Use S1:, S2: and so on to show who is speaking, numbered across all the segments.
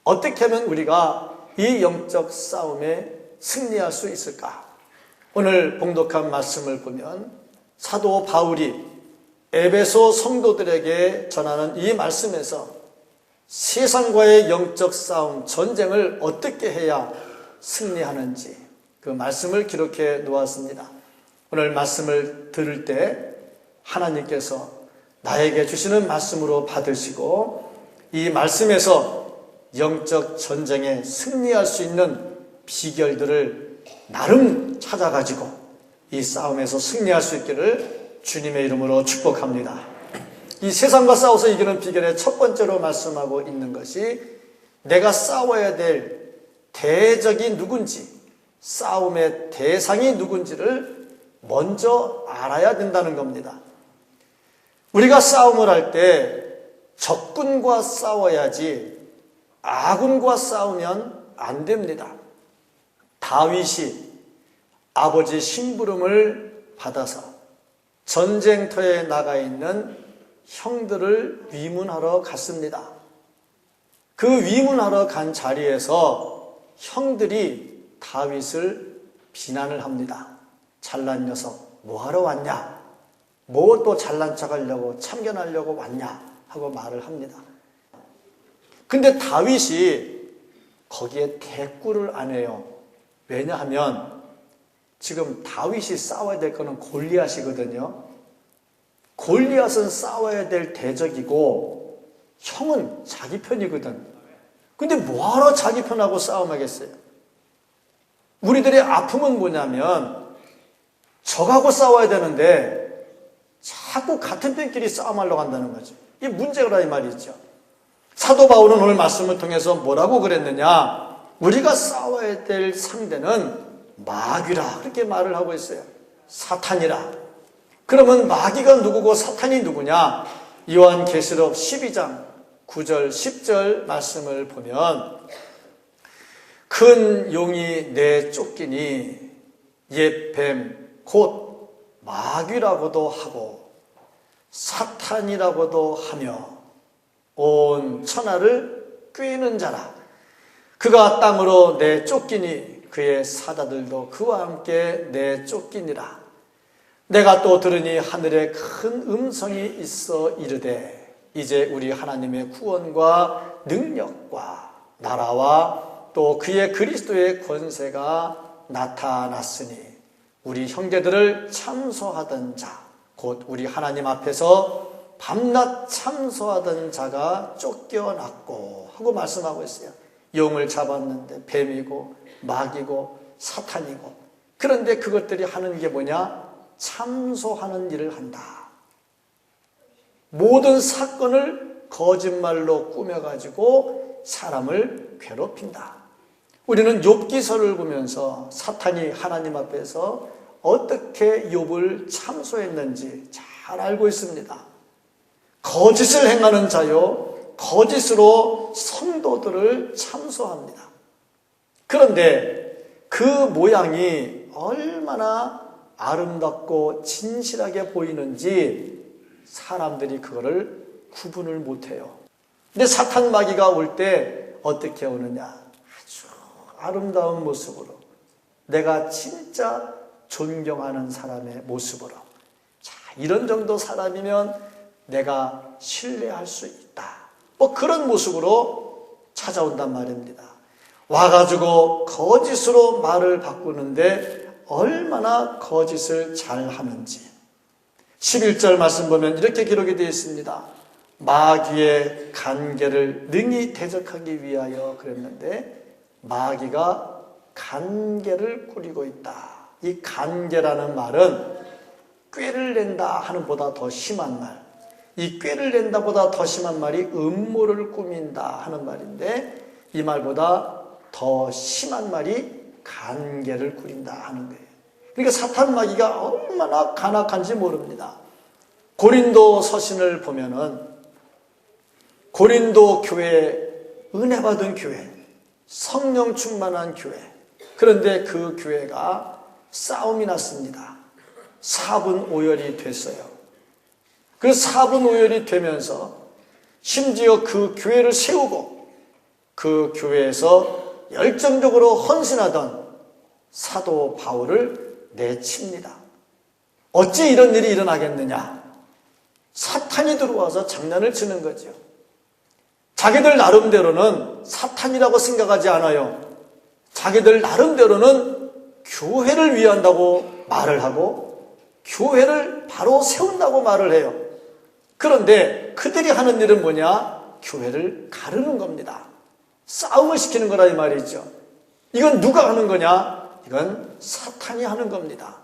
S1: 어떻게 하면 우리가 이 영적 싸움에 승리할 수 있을까? 오늘 봉독한 말씀을 보면 사도 바울이 에베소 성도들에게 전하는 이 말씀에서 세상과의 영적 싸움, 전쟁을 어떻게 해야 승리하는지 그 말씀을 기록해 놓았습니다. 오늘 말씀을 들을 때 하나님께서 나에게 주시는 말씀으로 받으시고 이 말씀에서 영적 전쟁에 승리할 수 있는 비결들을 나름 찾아가지고 이 싸움에서 승리할 수 있기를 주님의 이름으로 축복합니다. 이 세상과 싸워서 이기는 비결의 첫 번째로 말씀하고 있는 것이 내가 싸워야 될 대적이 누군지, 싸움의 대상이 누군지를 먼저 알아야 된다는 겁니다. 우리가 싸움을 할 때 적군과 싸워야지 아군과 싸우면 안 됩니다. 다윗이 아버지 심부름을 받아서 전쟁터에 나가 있는 형들을 위문하러 갔습니다. 그 위문하러 간 자리에서 형들이 다윗을 비난을 합니다. 잘난 녀석 뭐하러 왔냐? 뭐 또 잘난 척하려고 참견하려고 왔냐? 하고 말을 합니다. 근데 다윗이 거기에 대꾸를 안 해요. 왜냐하면 지금 다윗이 싸워야 될 거는 골리앗이거든요. 골리앗은 싸워야 될 대적이고 형은 자기 편이거든. 근데 뭐하러 자기 편하고 싸움하겠어요? 우리들의 아픔은 뭐냐면 적하고 싸워야 되는데 자꾸 같은 편끼리 싸움하려고 한다는 거죠. 이게 문제라 이 말이죠. 사도 바울은 오늘 말씀을 통해서 뭐라고 그랬느냐? 우리가 싸워야 될 상대는 마귀라 그렇게 말을 하고 있어요. 사탄이라. 그러면 마귀가 누구고 사탄이 누구냐? 요한계시록 12장 9절 10절 말씀을 보면 큰 용이 내쫓기니 옛 뱀 곧 마귀라고도 하고 사탄이라고도 하며 온 천하를 꿰는 자라. 그가 땅으로 내쫓기니 그의 사자들도 그와 함께 내쫓기니라. 내가 또 들으니 하늘에 큰 음성이 있어 이르되 이제 우리 하나님의 구원과 능력과 나라와 또 그의 그리스도의 권세가 나타났으니 우리 형제들을 참소하던 자 곧 우리 하나님 앞에서 밤낮 참소하던 자가 쫓겨났고 하고 말씀하고 있어요. 용을 잡았는데 뱀이고 마귀고 사탄이고 그런데 그것들이 하는 게 뭐냐? 참소하는 일을 한다. 모든 사건을 거짓말로 꾸며가지고 사람을 괴롭힌다. 우리는 욥기서를 보면서 사탄이 하나님 앞에서 어떻게 욥을 참소했는지 잘 알고 있습니다. 거짓을 행하는 자요, 거짓으로 성도들을 참소합니다. 그런데 그 모양이 얼마나 아름답고 진실하게 보이는지 사람들이 그거를 구분을 못해요. 근데 사탄 마귀가 올 때 어떻게 오느냐? 아주 아름다운 모습으로 내가 진짜 존경하는 사람의 모습으로 자, 이런 정도 사람이면 내가 신뢰할 수 있다. 뭐 그런 모습으로 찾아온단 말입니다. 와가지고 거짓으로 말을 바꾸는데 얼마나 거짓을 잘 하는지 11절 말씀 보면 이렇게 기록이 되어 있습니다. 마귀의 간계를 능히 대적하기 위하여 그랬는데 마귀가 간계를 꾸리고 있다. 이 간계라는 말은 꾀를 낸다 하는 보다 더 심한 말. 이 꾀를 낸다 보다 더 심한 말이 음모를 꾸민다 하는 말인데 이 말보다 더 심한 말이 간계를 꾸린다 하는 거예요. 그러니까 사탄 마귀가 얼마나 간악한지 모릅니다. 고린도 서신을 보면은 고린도 교회, 은혜 받은 교회, 성령 충만한 교회. 그런데 그 교회가 싸움이 났습니다. 사분오열이 됐어요. 그 사분오열이 되면서 심지어 그 교회를 세우고 그 교회에서 열정적으로 헌신하던 사도 바울을 내칩니다. 어찌 이런 일이 일어나겠느냐? 사탄이 들어와서 장난을 치는 거죠. 자기들 나름대로는 사탄이라고 생각하지 않아요. 자기들 나름대로는 교회를 위한다고 말을 하고 교회를 바로 세운다고 말을 해요. 그런데 그들이 하는 일은 뭐냐? 교회를 가르는 겁니다. 싸움을 시키는 거라 이 말이죠. 이건 누가 하는 거냐? 이건 사탄이 하는 겁니다.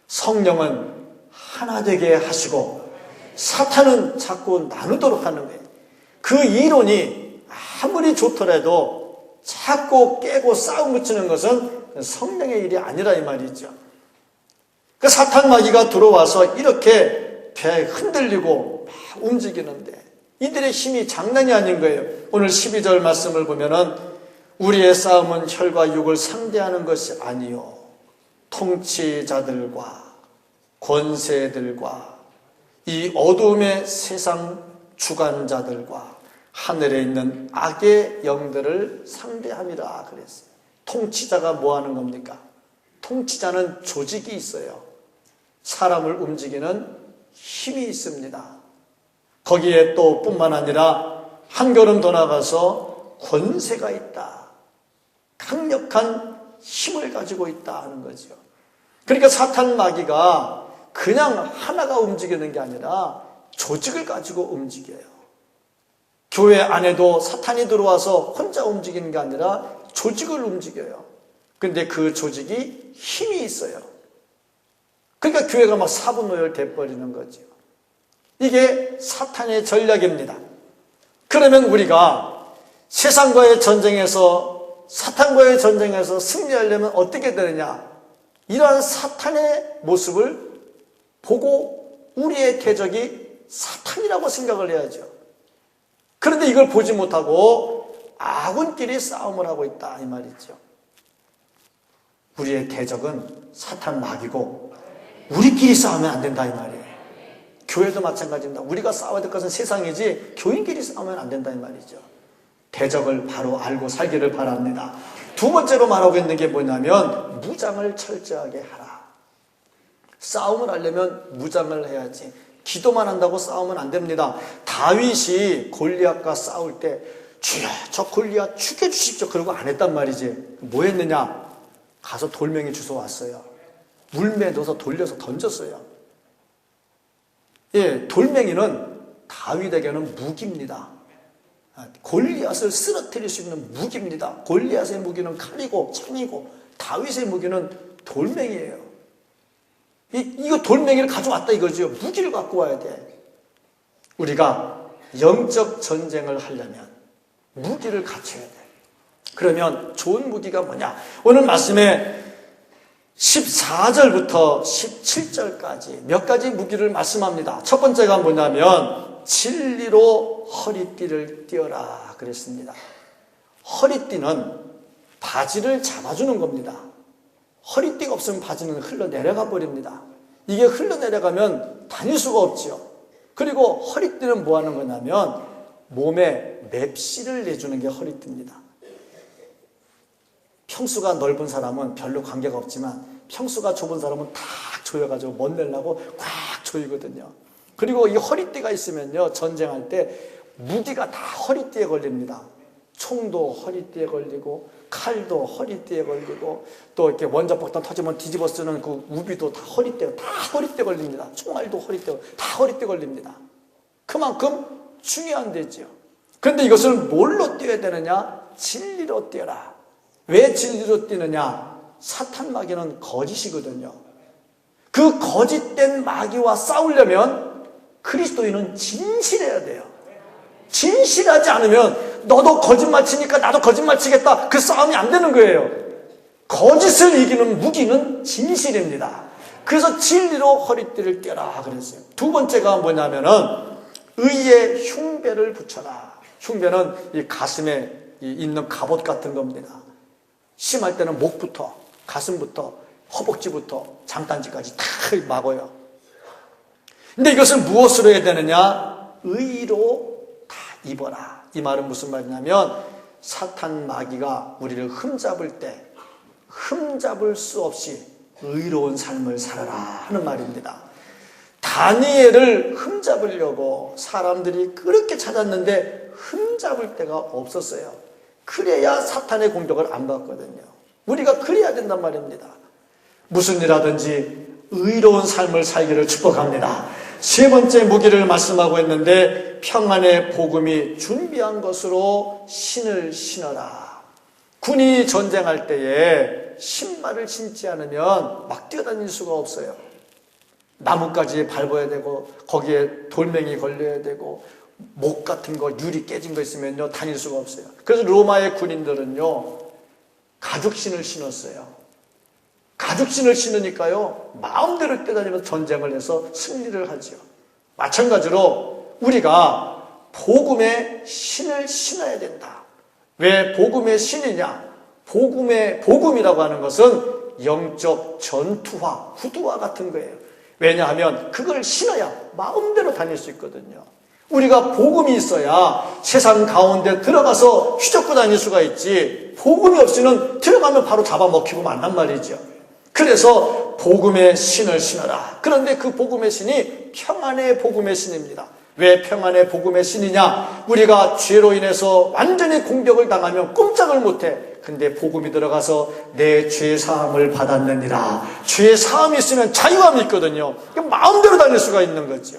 S1: 성령은 하나 되게 하시고 사탄은 자꾸 나누도록 하는 거예요. 그 이론이 아무리 좋더라도 자꾸 깨고 싸움 붙이는 것은 성령의 일이 아니라 이 말이죠. 그 사탄 마귀가 들어와서 이렇게 배 흔들리고 막 움직이는데 이들의 힘이 장난이 아닌 거예요. 오늘 12절 말씀을 보면은 우리의 싸움은 혈과 육을 상대하는 것이 아니요 통치자들과 권세들과 이 어두움의 세상 주관자들과 하늘에 있는 악의 영들을 상대함이라 그랬어요. 통치자가 뭐 하는 겁니까? 통치자는 조직이 있어요. 사람을 움직이는 힘이 있습니다. 거기에 또 뿐만 아니라 한 걸음 더 나가서 권세가 있다. 강력한 힘을 가지고 있다 하는 거죠. 그러니까 사탄 마귀가 그냥 하나가 움직이는 게 아니라 조직을 가지고 움직여요. 교회 안에도 사탄이 들어와서 혼자 움직이는 게 아니라 조직을 움직여요. 근데 그 조직이 힘이 있어요. 그러니까 교회가 막 사분오열 돼버리는 거죠. 이게 사탄의 전략입니다. 그러면 우리가 세상과의 전쟁에서 사탄과의 전쟁에서 승리하려면 어떻게 되느냐? 이러한 사탄의 모습을 보고 우리의 대적이 사탄이라고 생각을 해야죠. 그런데 이걸 보지 못하고 아군끼리 싸움을 하고 있다 이 말이죠. 우리의 대적은 사탄 마귀고 우리끼리 싸우면 안 된다 이 말이에요. 교회도 마찬가지입니다. 우리가 싸워야 될 것은 세상이지 교인끼리 싸우면 안 된다 이 말이죠. 대적을 바로 알고 살기를 바랍니다. 두 번째로 말하고 있는 게 뭐냐면 무장을 철저하게 하라. 싸움을 하려면 무장을 해야지. 기도만 한다고 싸우면 안 됩니다. 다윗이 골리앗과 싸울 때 주여 저 골리앗 죽여주십시오. 그러고 안 했단 말이지. 뭐 했느냐? 가서 돌멩이 주워 왔어요. 물매에 넣어서 돌려서 던졌어요. 예, 돌멩이는 다윗에게는 무기입니다. 골리앗을 쓰러뜨릴 수 있는 무기입니다. 골리앗의 무기는 칼이고 창이고 다윗의 무기는 돌멩이에요. 이거 돌멩이를 가져왔다 이거죠. 무기를 갖고 와야 돼. 우리가 영적 전쟁을 하려면 무기를 갖춰야 돼. 그러면 좋은 무기가 뭐냐? 오늘 말씀에 14절부터 17절까지 몇 가지 무기를 말씀합니다. 첫 번째가 뭐냐면 진리로 허리띠를 띄어라 그랬습니다. 허리띠는 바지를 잡아주는 겁니다. 허리띠가 없으면 바지는 흘러내려가 버립니다. 이게 흘러내려가면 다닐 수가 없지요. 그리고 허리띠는 뭐 하는 거냐면 몸에 맵시를 내주는 게 허리띠입니다. 평수가 넓은 사람은 별로 관계가 없지만 평수가 좁은 사람은 탁 조여가지고 못 내려고 꽉 조이거든요. 그리고 이 허리띠가 있으면요 전쟁할 때 무기가 다 허리띠에 걸립니다. 총도 허리띠에 걸리고 칼도 허리띠에 걸리고 또 이렇게 원자폭탄 터지면 뒤집어 쓰는 그 우비도 다 허리띠에 걸립니다. 총알도 다 허리띠에 걸립니다. 그만큼 중요한 데지요. 그런데 이것을 뭘로 띄어야 되느냐? 진리로 띄어라. 왜 진리로 띄느냐? 사탄 마귀는 거짓이거든요. 그 거짓된 마귀와 싸우려면 그리스도인은 진실해야 돼요. 진실하지 않으면 너도 거짓말 치니까 나도 거짓말 치겠다. 그 싸움이 안 되는 거예요. 거짓을 이기는 무기는 진실입니다. 그래서 진리로 허리띠를 떼라 그랬어요. 두 번째가 뭐냐면은 의의 흉배를 붙여라. 흉배는 이 가슴에 있는 갑옷 같은 겁니다. 심할 때는 목부터 가슴부터 허벅지부터 장단지까지 다 막아요. 근데 이것을 무엇으로 해야 되느냐? 의로 다 입어라. 이 말은 무슨 말이냐면 사탄 마귀가 우리를 흠잡을 때 흠잡을 수 없이 의로운 삶을 살아라 하는 말입니다. 다니엘을 흠잡으려고 사람들이 그렇게 찾았는데 흠잡을 데가 없었어요. 그래야 사탄의 공격을 안 받거든요. 우리가 그래야 된단 말입니다. 무슨 일 하든지 의로운 삶을 살기를 축복합니다. 세 번째 무기를 말씀하고 있는데 평안의 복음이 준비한 것으로 신을 신어라. 군이 전쟁할 때에 신발을 신지 않으면 막 뛰어다닐 수가 없어요. 나뭇가지에 밟아야 되고 거기에 돌멩이 걸려야 되고 목 같은 거 유리 깨진 거 있으면요 다닐 수가 없어요. 그래서 로마의 군인들은요 가죽신을 신었어요. 가죽신을 신으니까요 마음대로 뛰어다니면서 전쟁을 해서 승리를 하죠. 마찬가지로 우리가 복음의 신을 신어야 된다. 왜 복음의 신이냐? 복음이라고 하는 것은 영적 전투화, 구두화 같은 거예요. 왜냐하면 그걸 신어야 마음대로 다닐 수 있거든요. 우리가 복음이 있어야 세상 가운데 들어가서 휘젓고 다닐 수가 있지, 복음이 없이는 들어가면 바로 잡아먹히고 만난 말이죠. 그래서 복음의 신을 신어라. 그런데 그 복음의 신이 평안의 복음의 신입니다. 왜 평안의 복음의 신이냐? 우리가 죄로 인해서 완전히 공격을 당하면 꼼짝을 못해. 근데 복음이 들어가서 내 죄 사함을 받았느니라. 죄 사함이 있으면 자유함이 있거든요. 마음대로 다닐 수가 있는 거죠.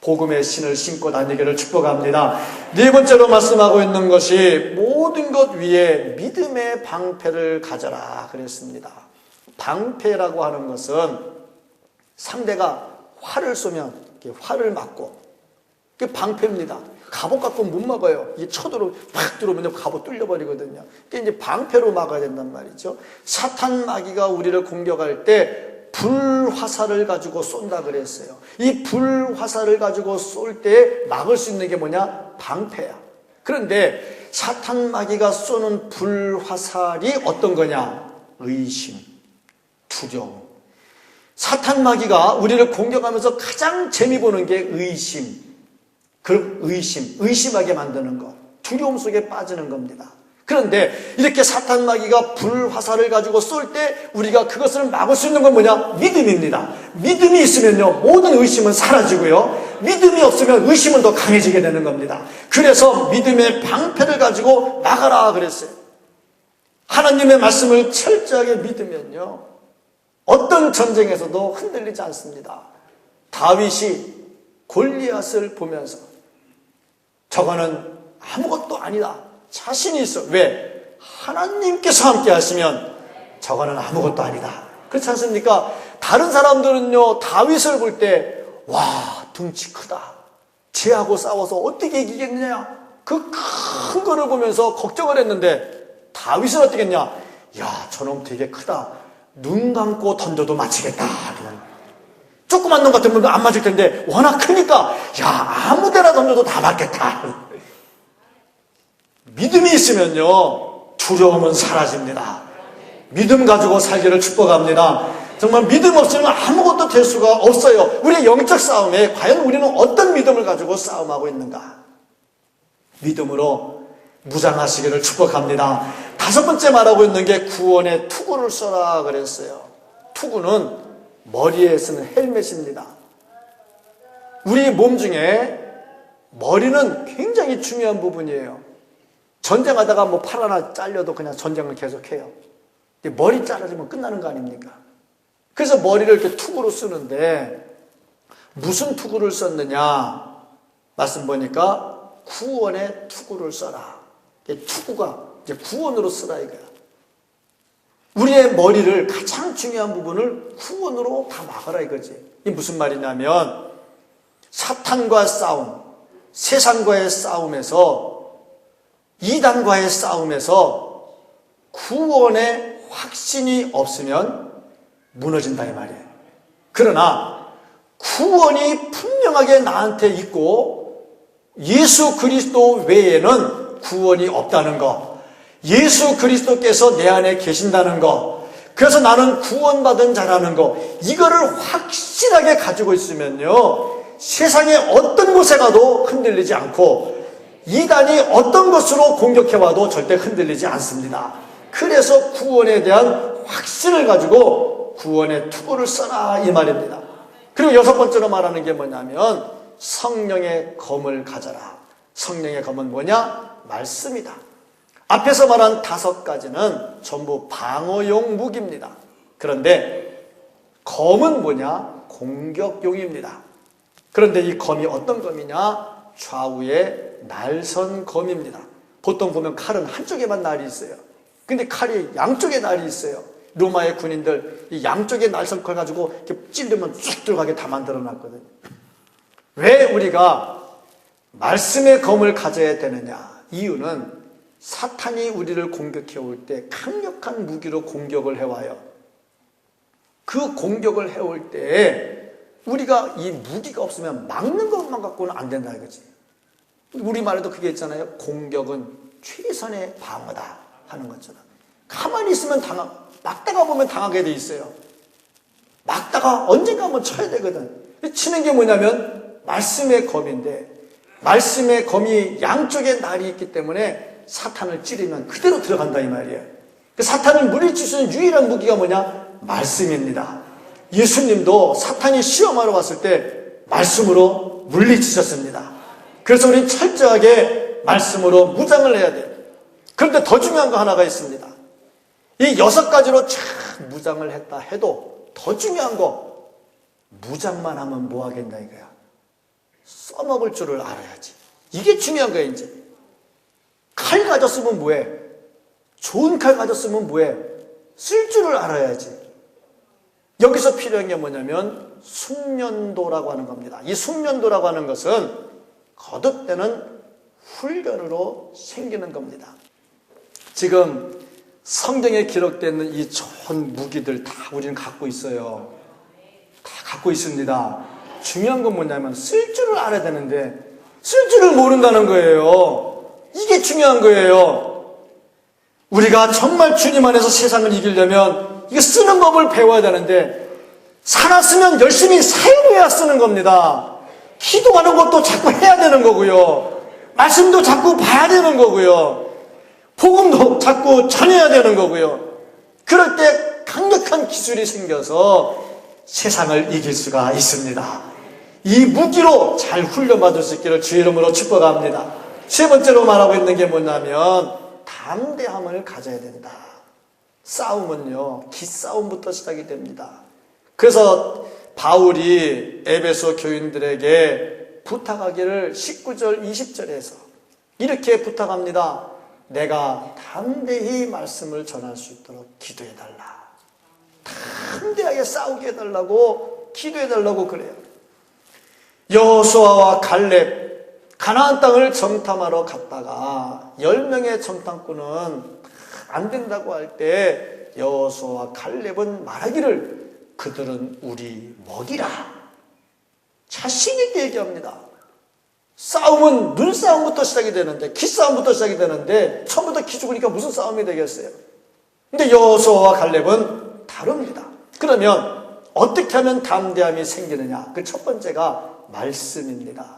S1: 복음의 신을 신고 다니기를 축복합니다. 네 번째로 말씀하고 있는 것이 모든 것 위에 믿음의 방패를 가져라 그랬습니다. 방패라고 하는 것은 상대가 활을 쏘면 활을 맞고, 그게 방패입니다. 갑옷 갖고 못 막아요. 이게 쳐들어 팍 들어오면 갑옷 뚫려버리거든요. 그게 이제 방패로 막아야 된단 말이죠. 사탄 마귀가 우리를 공격할 때 불화살을 가지고 쏜다 그랬어요. 이 불화살을 가지고 쏠 때 막을 수 있는 게 뭐냐? 방패야. 그런데 사탄 마귀가 쏘는 불화살이 어떤 거냐? 의심, 두려움. 사탄 마귀가 우리를 공격하면서 가장 재미 보는 게 의심. 그 의심하게 만드는 것, 두려움 속에 빠지는 겁니다. 그런데 이렇게 사탄 마귀가 불화살을 가지고 쏠 때 우리가 그것을 막을 수 있는 건 뭐냐? 믿음입니다. 믿음이 있으면요 모든 의심은 사라지고요, 믿음이 없으면 의심은 더 강해지게 되는 겁니다. 그래서 믿음의 방패를 가지고 막아라 그랬어요. 하나님의 말씀을 철저하게 믿으면요 어떤 전쟁에서도 흔들리지 않습니다. 다윗이 골리앗을 보면서 저거는 아무것도 아니다, 자신이 있어. 왜? 하나님께서 함께 하시면 저거는 아무것도 아니다. 그렇지 않습니까? 다른 사람들은요 다윗을 볼 때 와 등치 크다, 쟤하고 싸워서 어떻게 이기겠느냐, 그 큰 거를 보면서 걱정을 했는데 다윗은 어떻게 했냐? 야 저놈 되게 크다, 눈 감고 던져도 맞히겠다. 조그만 놈 같으면 안 맞을 텐데 워낙 크니까 야 아무데나 던져도 다 맞겠다. 믿음이 있으면요 두려움은 사라집니다. 믿음 가지고 살기를 축복합니다. 정말 믿음 없으면 아무것도 될 수가 없어요. 우리의 영적 싸움에 과연 우리는 어떤 믿음을 가지고 싸움하고 있는가? 믿음으로 무장하시기를 축복합니다. 다섯 번째 말하고 있는 게 구원의 투구를 써라 그랬어요. 투구는 머리에 쓰는 헬멧입니다. 우리 몸 중에 머리는 굉장히 중요한 부분이에요. 전쟁하다가 뭐 팔 하나 잘려도 그냥 전쟁을 계속해요. 머리 잘라지면 끝나는 거 아닙니까? 그래서 머리를 이렇게 투구로 쓰는데 무슨 투구를 썼느냐? 말씀 보니까 구원의 투구를 써라. 투구가 이제 구원으로 쓰라 이거야. 우리의 머리를 가장 중요한 부분을 구원으로 다 막아라 이거지. 이게 무슨 말이냐면 사탄과 싸움, 세상과의 싸움에서, 이단과의 싸움에서 구원의 확신이 없으면 무너진다 이 말이에요. 그러나 구원이 분명하게 나한테 있고 예수 그리스도 외에는 구원이 없다는 것, 예수 그리스도께서 내 안에 계신다는 것, 그래서 나는 구원받은 자라는 것, 이거를 확실하게 가지고 있으면요 세상의 어떤 곳에 가도 흔들리지 않고 이단이 어떤 것으로 공격해와도 절대 흔들리지 않습니다. 그래서 구원에 대한 확신을 가지고 구원의 투구를 써라 이 말입니다. 그리고 여섯 번째로 말하는 게 뭐냐면 성령의 검을 가져라. 성령의 검은 뭐냐? 말씀이다. 앞에서 말한 5가지는 전부 방어용 무기입니다. 그런데 검은 뭐냐? 공격용입니다. 그런데 이 검이 어떤 검이냐? 좌우에 날선 검입니다. 보통 보면 칼은 한쪽에만 날이 있어요. 근데 칼이 양쪽에 날이 있어요. 로마의 군인들 이 양쪽에 날선 칼 가지고 이렇게 찌르면 쑥 들어가게 다 만들어 놨거든요. 왜 우리가 말씀의 검을 가져야 되느냐? 이유는 사탄이 우리를 공격해 올 때 강력한 무기로 공격을 해와요. 그 공격을 해올 때 우리가 이 무기가 없으면 막는 것만 갖고는 안 된다 이거지. 우리말에도 그게 있잖아요. 공격은 최선의 방어다 하는 것처럼. 가만히 있으면 막다가 보면 당하게 돼 있어요. 막다가 언젠가 한번 쳐야 되거든. 치는 게 뭐냐면 말씀의 검인데 말씀의 검이 양쪽에 날이 있기 때문에 사탄을 찌르면 그대로 들어간다 이 말이에요. 사탄을 물리칠 수 있는 유일한 무기가 뭐냐? 말씀입니다. 예수님도 사탄이 시험하러 왔을 때 말씀으로 물리치셨습니다. 그래서 우리는 철저하게 말씀으로 무장을 해야 돼요. 그런데 더 중요한 거 하나가 있습니다. 이 6가지로 참 무장을 했다 해도 더 중요한 거 무장만 하면 뭐 하겠나 이거야. 써먹을 줄을 알아야지. 이게 중요한 거야 이제. 칼 가졌으면 뭐해? 좋은 칼 가졌으면 뭐해? 쓸 줄을 알아야지. 여기서 필요한 게 뭐냐면 숙련도라고 하는 겁니다. 이 숙련도라고 하는 것은 거듭되는 훈련으로 생기는 겁니다. 지금 성경에 기록되어 이 좋은 무기들 다 우리는 갖고 있어요. 다 갖고 있습니다. 중요한 건 뭐냐면 쓸 줄을 알아야 되는데 쓸 줄을 모른다는 거예요. 이게 중요한 거예요. 우리가 정말 주님 안에서 세상을 이기려면 이거 쓰는 법을 배워야 되는데 살았으면 열심히 사용해야 쓰는 겁니다. 기도하는 것도 자꾸 해야 되는 거고요. 말씀도 자꾸 봐야 되는 거고요. 복음도 자꾸 전해야 되는 거고요. 그럴 때 강력한 기술이 생겨서 세상을 이길 수가 있습니다. 이 무기로 잘 훈련받을 수 있기를 주의 이름으로 축복합니다. 세 번째로 말하고 있는 게 뭐냐면 담대함을 가져야 된다. 싸움은요, 기싸움부터 시작이 됩니다. 그래서 바울이 에베소 교인들에게 부탁하기를 19절, 20절에서 이렇게 부탁합니다. 내가 담대히 말씀을 전할 수 있도록 기도해달라. 담대하게 싸우게 해달라고 기도해달라고 그래요. 여호수아와 갈렙 가나안 땅을 정탐하러 갔다가 10명의 정탐꾼은 안 된다고 할 때 여호수아와 갈렙은 말하기를 그들은 우리 먹이라. 자신 있게 얘기합니다. 싸움은 눈싸움부터 시작이 되는데 기싸움부터 시작이 되는데 처음부터 기 죽으니까 무슨 싸움이 되겠어요. 근데 여호수아와 갈렙은 다릅니다. 그러면 어떻게 하면 담대함이 생기느냐? 그 첫 번째가 말씀입니다.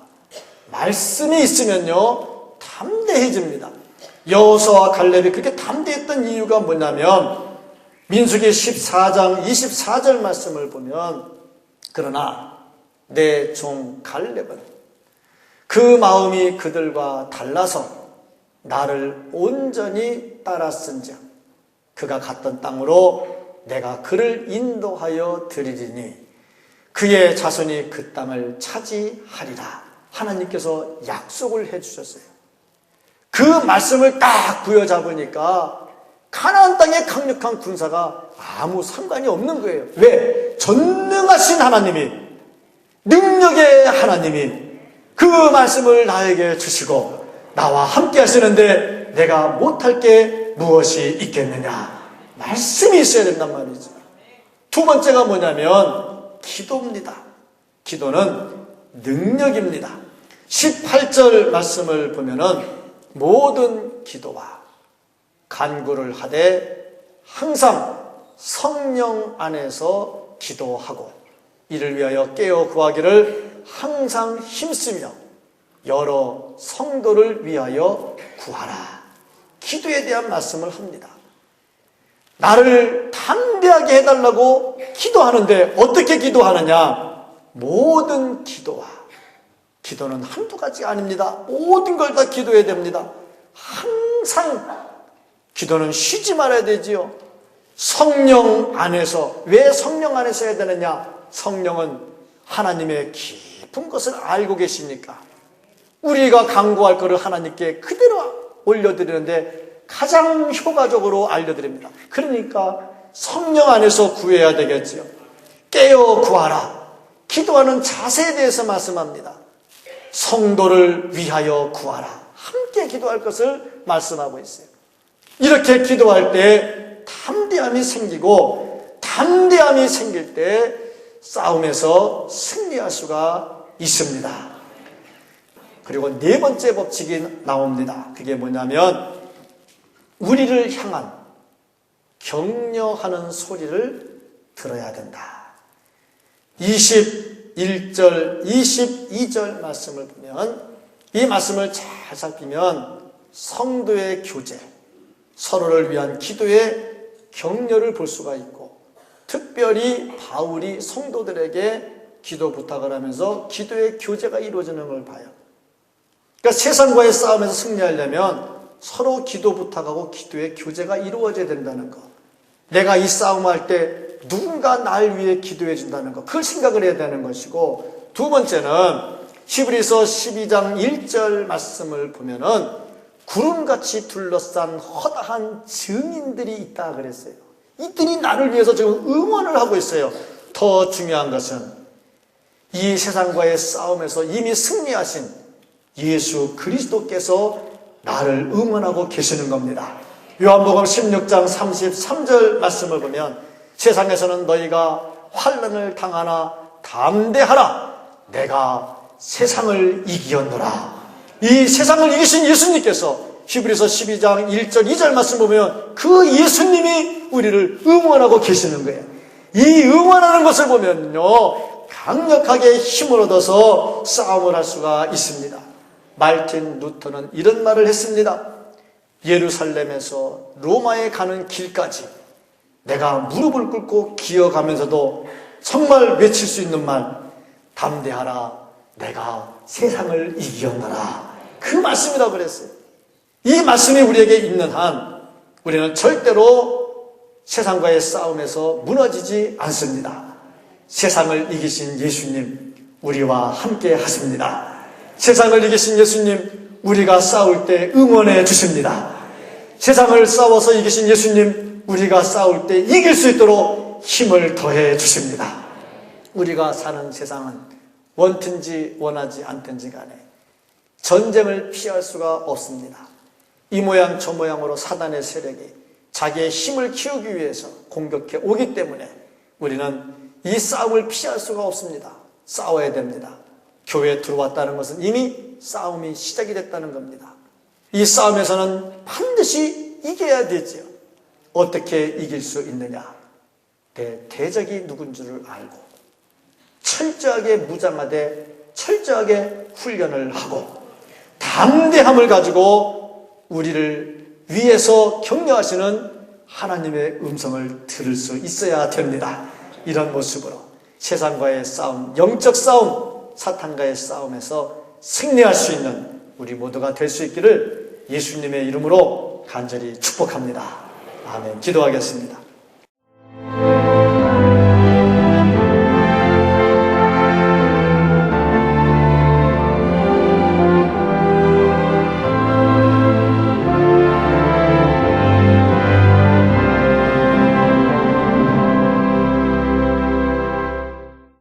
S1: 말씀이 있으면요 담대해집니다. 여호수아와 갈렙이 그렇게 담대했던 이유가 뭐냐면 민수기 14장 24절 말씀을 보면 그러나 내 종 갈렙은 그 마음이 그들과 달라서 나를 온전히 따랐은즉 그가 갔던 땅으로 내가 그를 인도하여 드리리니 그의 자손이 그 땅을 차지하리라. 하나님께서 약속을 해주셨어요. 그 말씀을 딱 부여잡으니까 가나안 땅의 강력한 군사가 아무 상관이 없는 거예요. 왜? 전능하신 하나님이, 능력의 하나님이 그 말씀을 나에게 주시고 나와 함께 하시는데 내가 못할 게 무엇이 있겠느냐. 말씀이 있어야 된단 말이죠. 두 번째가 뭐냐면 기도입니다. 기도는 능력입니다. 18절 말씀을 보면은 모든 기도와 간구를 하되 항상 성령 안에서 기도하고 이를 위하여 깨어 구하기를 항상 힘쓰며 여러 성도를 위하여 구하라. 기도에 대한 말씀을 합니다. 나를 담대하게 해달라고 기도하는데 어떻게 기도하느냐? 모든 기도와, 기도는 한두 가지가 아닙니다. 모든 걸 다 기도해야 됩니다. 항상 기도는 쉬지 말아야 되지요. 성령 안에서, 왜 성령 안에서 해야 되느냐? 성령은 하나님의 깊은 것을 알고 계시니까 우리가 간구할 것을 하나님께 그대로 올려드리는데 가장 효과적으로 알려드립니다. 그러니까 성령 안에서 구해야 되겠지요. 깨어 구하라. 기도하는 자세에 대해서 말씀합니다. 성도를 위하여 구하라. 함께 기도할 것을 말씀하고 있어요. 이렇게 기도할 때 담대함이 생기고, 담대함이 생길 때 싸움에서 승리할 수가 있습니다. 그리고 네 번째 법칙이 나옵니다. 그게 뭐냐면 우리를 향한 격려하는 소리를 들어야 된다. 21절, 22절 말씀을 보면, 이 말씀을 잘 살피면 성도의 교제, 서로를 위한 기도의 격려를 볼 수가 있고, 특별히 바울이 성도들에게 기도 부탁을 하면서 기도의 교제가 이루어지는 걸 봐요. 그러니까 세상과의 싸움에서 승리하려면 서로 기도 부탁하고 기도의 교제가 이루어져야 된다는 것. 내가 이 싸움할 때 누군가 날 위해 기도해 준다는 것. 그걸 생각을 해야 되는 것이고, 두 번째는 히브리서 12장 1절 말씀을 보면은 구름같이 둘러싼 허다한 증인들이 있다 그랬어요. 이들이 나를 위해서 지금 응원을 하고 있어요. 더 중요한 것은 이 세상과의 싸움에서 이미 승리하신 예수 그리스도께서 나를 응원하고 계시는 겁니다. 요한복음 16장 33절 말씀을 보면 세상에서는 너희가 환난을 당하나 담대하라. 내가 세상을 이기었노라. 이 세상을 이기신 예수님께서 히브리서 12장 1절 2절 말씀 보면 그 예수님이 우리를 응원하고 계시는 거예요. 이 응원하는 것을 보면요, 강력하게 힘을 얻어서 싸움을 할 수가 있습니다. 말틴 루터는 이런 말을 했습니다. 예루살렘에서 로마에 가는 길까지 내가 무릎을 꿇고 기어가면서도 정말 외칠 수 있는 말, 담대하라. 내가 세상을 이기었노라. 그 말씀이라고 그랬어요. 이 말씀이 우리에게 있는 한 우리는 절대로 세상과의 싸움에서 무너지지 않습니다. 세상을 이기신 예수님, 우리와 함께 하십니다. 세상을 이기신 예수님, 우리가 싸울 때 응원해 주십니다. 세상을 싸워서 이기신 예수님, 우리가 싸울 때 이길 수 있도록 힘을 더해 주십니다. 우리가 사는 세상은 원든지 원하지 않든지 간에 전쟁을 피할 수가 없습니다. 이 모양 저 모양으로 사단의 세력이 자기의 힘을 키우기 위해서 공격해 오기 때문에 우리는 이 싸움을 피할 수가 없습니다. 싸워야 됩니다. 교회에 들어왔다는 것은 이미 싸움이 시작이 됐다는 겁니다. 이 싸움에서는 반드시 이겨야 되지요. 어떻게 이길 수 있느냐? 내 대적이 누군 줄을 알고 철저하게 무장하되 철저하게 훈련을 하고 담대함을 가지고 우리를 위해서 격려하시는 하나님의 음성을 들을 수 있어야 됩니다. 이런 모습으로 세상과의 싸움, 영적 싸움, 사탄과의 싸움에서 승리할 수 있는 우리 모두가 될 수 있기를 예수님의 이름으로 간절히 축복합니다. 아멘. 기도하겠습니다.